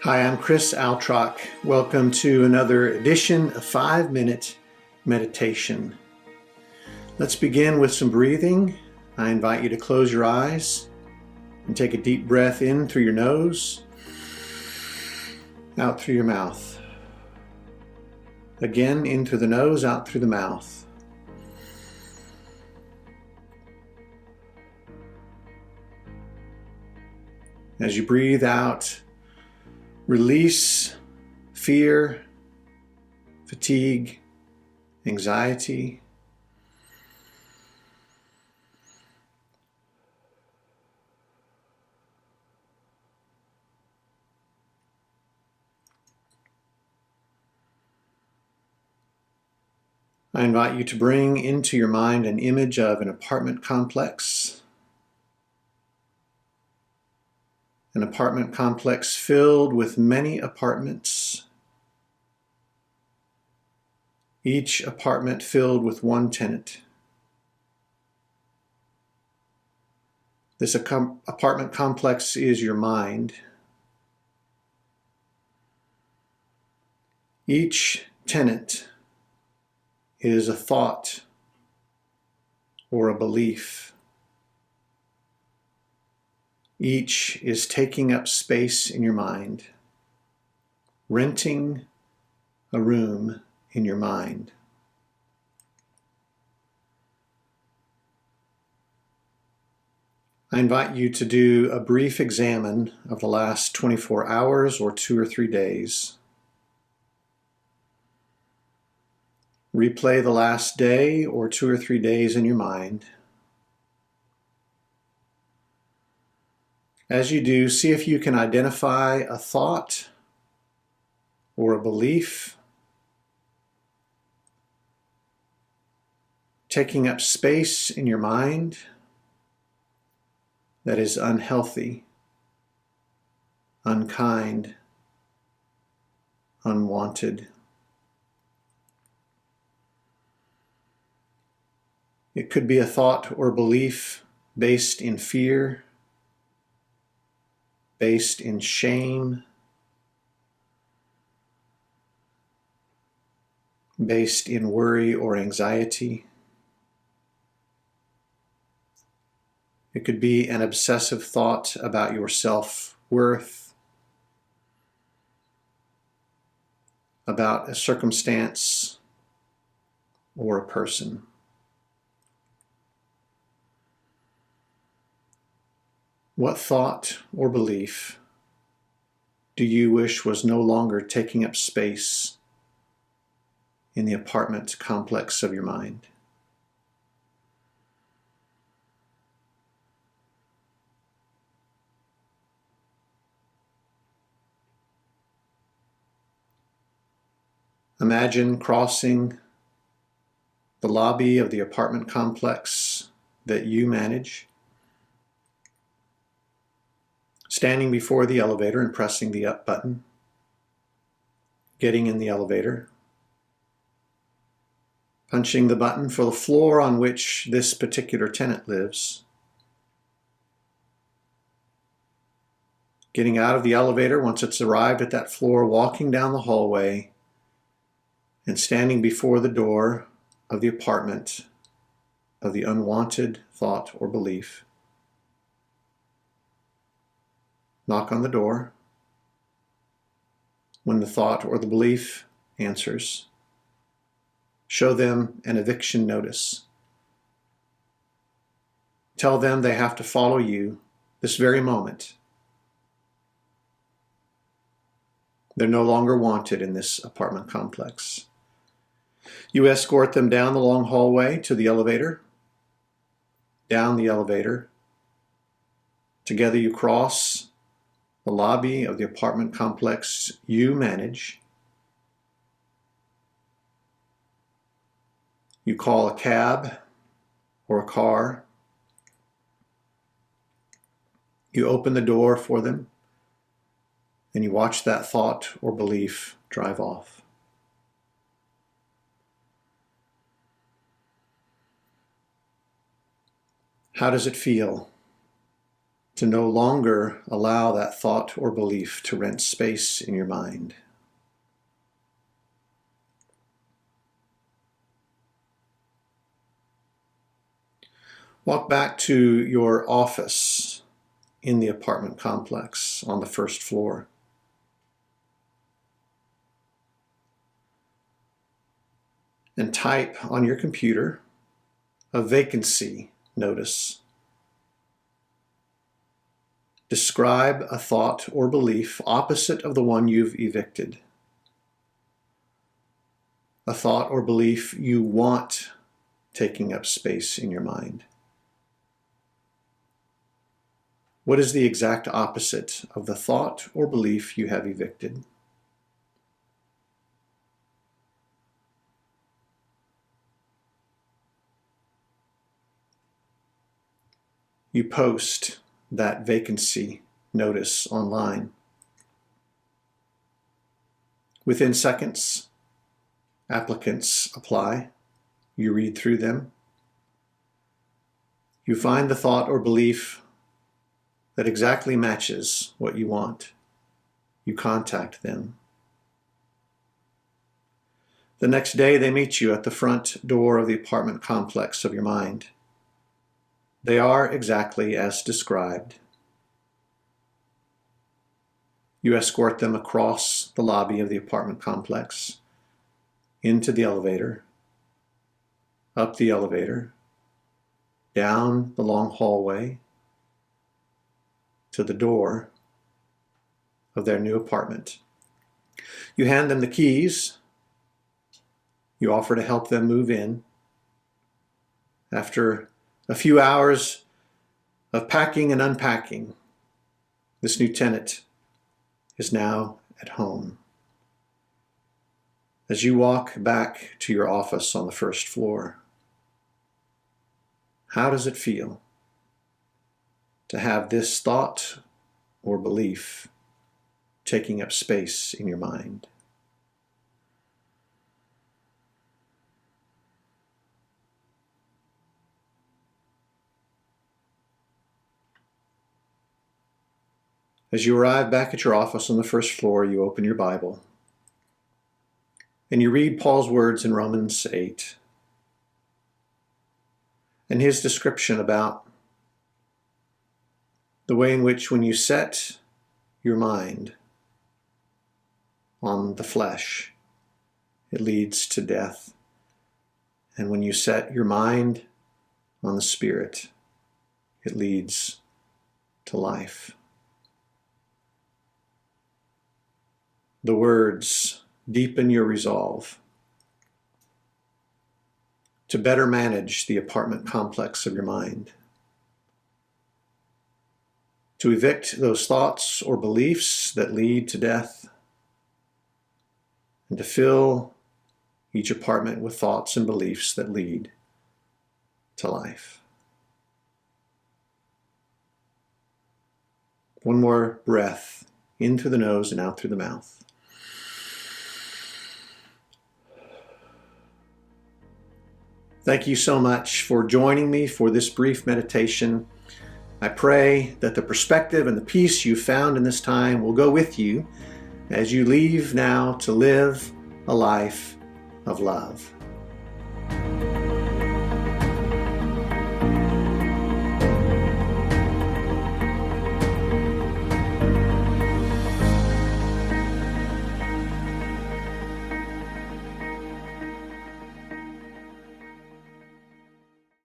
Hi, I'm Chris Altrock. Welcome to another edition of 5-Minute Meditation. Let's begin with some breathing. I invite you to close your eyes and take a deep breath in through your nose, out through your mouth. Again, in through the nose, out through the mouth. As you breathe out, release fear, fatigue, anxiety. I invite you to bring into your mind an image of an apartment complex. An apartment complex filled with many apartments, each apartment filled with one tenant. This apartment complex is your mind. Each tenant is a thought or a belief. Each is taking up space in your mind, renting a room in your mind. I invite you to do a brief examine of the last 24 hours or 2 or 3 days. Replay the last day or 2 or 3 days in your mind. As you do, see if you can identify a thought or a belief taking up space in your mind that is unhealthy, unkind, unwanted. It could be a thought or belief based in fear, based in shame, based in worry or anxiety. It could be an obsessive thought about your self-worth, about a circumstance or a person. What thought or belief do you wish was no longer taking up space in the apartment complex of your mind? Imagine crossing the lobby of the apartment complex that you manage, standing before the elevator and pressing the up button, getting in the elevator, punching the button for the floor on which this particular tenant lives, getting out of the elevator once it's arrived at that floor, walking down the hallway, and standing before the door of the apartment of the unwanted thought or belief. Knock on the door. When the thought or the belief answers, show them an eviction notice. Tell them they have to follow you this very moment. They're no longer wanted in this apartment complex. You escort them down the long hallway to the elevator, down the elevator. Together you cross the lobby of the apartment complex you manage. You call a cab or a car. You open the door for them, and you watch that thought or belief drive off. How does it feel to no longer allow that thought or belief to rent space in your mind. Walk back to your office in the apartment complex on the first floor. And type on your computer a vacancy notice. Describe a thought or belief opposite of the one you've evicted. A thought or belief you want taking up space in your mind. What is the exact opposite of the thought or belief you have evicted? You post that vacancy notice online. Within seconds, applicants apply. You read through them. You find the thought or belief that exactly matches what you want. You contact them. The next day, they meet you at the front door of the apartment complex of your mind. They are exactly as described. You escort them across the lobby of the apartment complex, into the elevator, up the elevator, down the long hallway, to the door of their new apartment. You hand them the keys. You offer to help them move in. After a few hours of packing and unpacking, this new tenant is now at home. As you walk back to your office on the first floor, how does it feel to have this thought or belief taking up space in your mind? As you arrive back at your office on the first floor, you open your Bible and you read Paul's words in Romans 8 and his description about the way in which when you set your mind on the flesh, it leads to death. And when you set your mind on the Spirit, it leads to life. The words deepen your resolve to better manage the apartment complex of your mind, to evict those thoughts or beliefs that lead to death, and to fill each apartment with thoughts and beliefs that lead to life. One more breath in through the nose and out through the mouth. Thank you so much for joining me for this brief meditation. I pray that the perspective and the peace you found in this time will go with you as you leave now to live a life of love.